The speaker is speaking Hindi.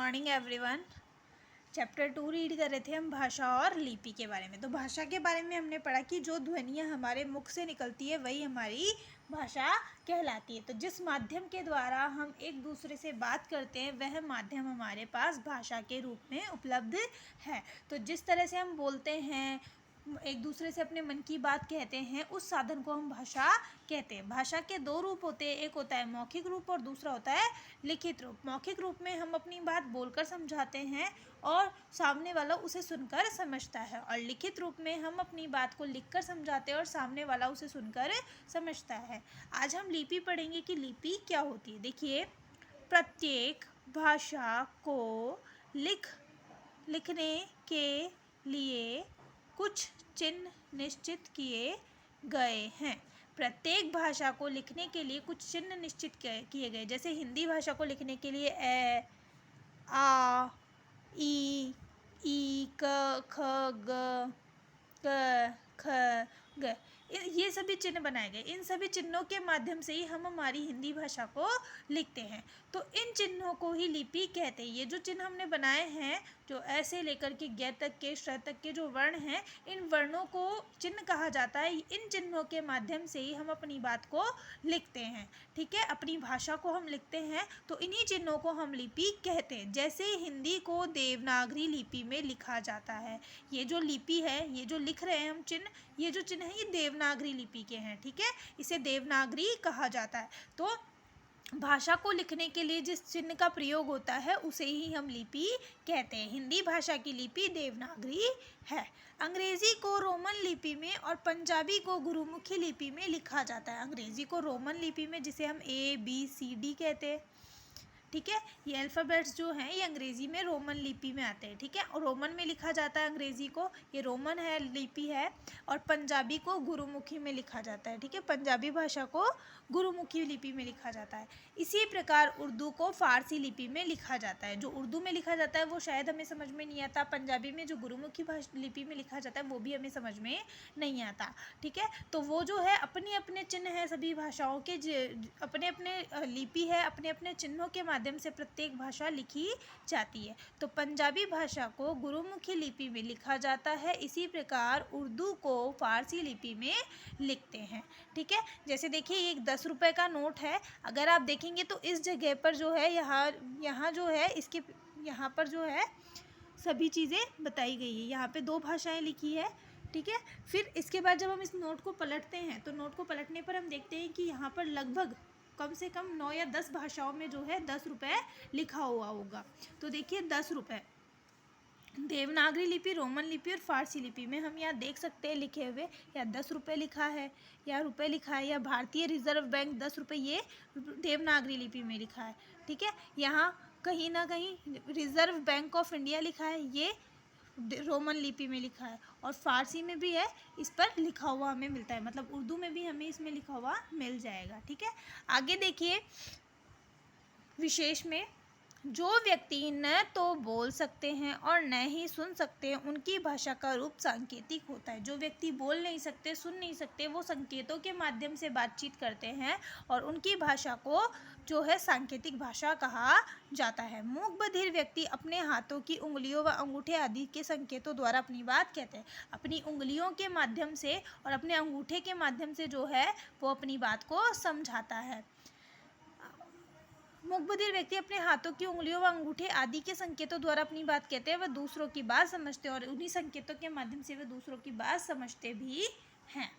Morning everyone. चैप्टर 2 रीड कर रहे थे हम भाषा और लिपि के बारे में। तो भाषा के बारे में हमने पढ़ा कि जो ध्वनियाँ हमारे मुख से निकलती है वही हमारी भाषा कहलाती है। तो जिस माध्यम के द्वारा हम एक दूसरे से बात करते हैं वह माध्यम हमारे पास भाषा के रूप में उपलब्ध है। तो जिस तरह से हम बोलते हैं, एक दूसरे से अपने मन की बात कहते हैं, उस साधन को हम भाषा कहते हैं। भाषा के दो रूप होते हैं, एक होता है मौखिक रूप और दूसरा होता है लिखित रूप। मौखिक रूप में हम अपनी बात बोलकर समझाते हैं और सामने वाला उसे सुनकर समझता है, और लिखित रूप में हम अपनी बात को लिखकर समझाते हैं और सामने वाला उसे सुनकर समझता है। आज हम लिपि पढ़ेंगे कि लिपि क्या होती है। देखिए, प्रत्येक भाषा को लिखने के लिए कुछ चिन्ह निश्चित किए गए हैं। प्रत्येक भाषा को लिखने के लिए कुछ चिन्ह निश्चित किए गए। जैसे हिंदी भाषा को लिखने के लिए ए, आ, ई, क, ख, ग, ख, ग, ये सभी चिन्ह बनाए गए। इन सभी चिन्हों के माध्यम से ही हम हमारी हिंदी भाषा को लिखते हैं। तो इन चिन्हों को ही लिपि कहते हैं। ये जो चिन्ह हमने बनाए हैं, जो ऐसे लेकर के ग तक के श तक के जो वर्ण हैं, इन वर्णों को चिन्ह कहा जाता है। इन चिन्हों के माध्यम से ही हम अपनी बात को लिखते हैं। ठीक है, अपनी भाषा को हम लिखते हैं, तो इन्हीं चिन्हों को हम लिपि कहते हैं। जैसे हिंदी को देवनागरी लिपि में लिखा जाता है। ये जो लिपि है, ये जो लिख रहे हैं हम चिन्ह, ये जो चिन्ह है ये देवनागरी लिपि के हैं। ठीक है, इसे देवनागरी कहा जाता है। तो भाषा को लिखने के लिए जिस चिन्ह का प्रयोग होता है उसे ही हम लिपि कहते हैं। हिंदी भाषा की लिपि देवनागरी है। अंग्रेजी को रोमन लिपि में और पंजाबी को गुरुमुखी लिपि में लिखा जाता है। अंग्रेजी को रोमन लिपि में, जिसे हम ABCD कहते हैं। ठीक है, ये अल्फ़ाबेट्स जो हैं ये अंग्रेज़ी में रोमन लिपि में आते हैं। ठीक है, और रोमन में लिखा जाता है अंग्रेज़ी को, ये रोमन है लिपि है। और पंजाबी को गुरुमुखी में लिखा जाता है। ठीक है, पंजाबी भाषा को गुरुमुखी लिपि में लिखा जाता है। इसी प्रकार उर्दू को फ़ारसी लिपि में लिखा जाता है। जो उर्दू में लिखा जाता है वो शायद हमें समझ में नहीं आता। पंजाबी में जो गुरुमुखी लिपि में लिखा जाता है वो भी हमें समझ में नहीं आता। ठीक है, तो वो जो है अपने अपने चिन्ह हैं सभी भाषाओं के, अपने अपने लिपि है, अपने अपने चिन्हों के माध्यम से प्रत्येक भाषा लिखी जाती है। तो पंजाबी भाषा को गुरुमुखी लिपि में लिखा जाता है। इसी प्रकार उर्दू को फ़ारसी लिपि में लिखते हैं। ठीक है, जैसे देखिए ये एक 10 रुपये का नोट है। अगर आप देखेंगे तो इस जगह पर जो है, यहाँ जो है, इसके यहाँ पर जो है सभी चीज़ें बताई गई है। यहाँ पे 2 भाषाएं लिखी है। ठीक है, फिर इसके बाद जब हम इस नोट को पलटते हैं तो नोट को पलटने पर हम देखते हैं कि यहाँ पर लगभग कम से कम 9 या 10 भाषाओं में जो है 10 रुपये लिखा हुआ होगा। तो देखिए 10 रुपये देवनागरी लिपि, रोमन लिपि और फ़ारसी लिपि में हम यहाँ देख सकते हैं लिखे हुए, या 10 रुपये लिखा है, या रुपये लिखा है, या भारतीय रिजर्व बैंक 10 रुपये, ये देवनागरी लिपि में लिखा है। ठीक है, यहाँ कहीं ना कहीं रिजर्व बैंक ऑफ इंडिया लिखा है, ये रोमन लिपि में लिखा है। और फ़ारसी में भी है, इस पर लिखा हुआ हमें मिलता है, मतलब उर्दू में भी हमें इसमें लिखा हुआ मिल जाएगा। ठीक है, आगे देखिए, विशेष में जो व्यक्ति न तो बोल सकते हैं और न ही सुन सकते हैं, उनकी भाषा का रूप सांकेतिक होता है। जो व्यक्ति बोल नहीं सकते, सुन नहीं सकते, वो संकेतों के माध्यम से बातचीत करते हैं और उनकी भाषा को जो है सांकेतिक भाषा कहा जाता है। मूक बधिर व्यक्ति अपने हाथों की उंगलियों व अंगूठे आदि के संकेतों द्वारा अपनी बात कहते हैं। अपनी उंगलियों के माध्यम से और अपने अंगूठे के माध्यम से जो है वो अपनी बात को समझाता है। मूक-बधिर व्यक्ति अपने हाथों की उंगलियों व अंगूठे आदि के संकेतों द्वारा अपनी बात कहते हैं। वह दूसरों की बात समझते हैं और उन्हीं संकेतों के माध्यम से वह दूसरों की बात समझते भी हैं।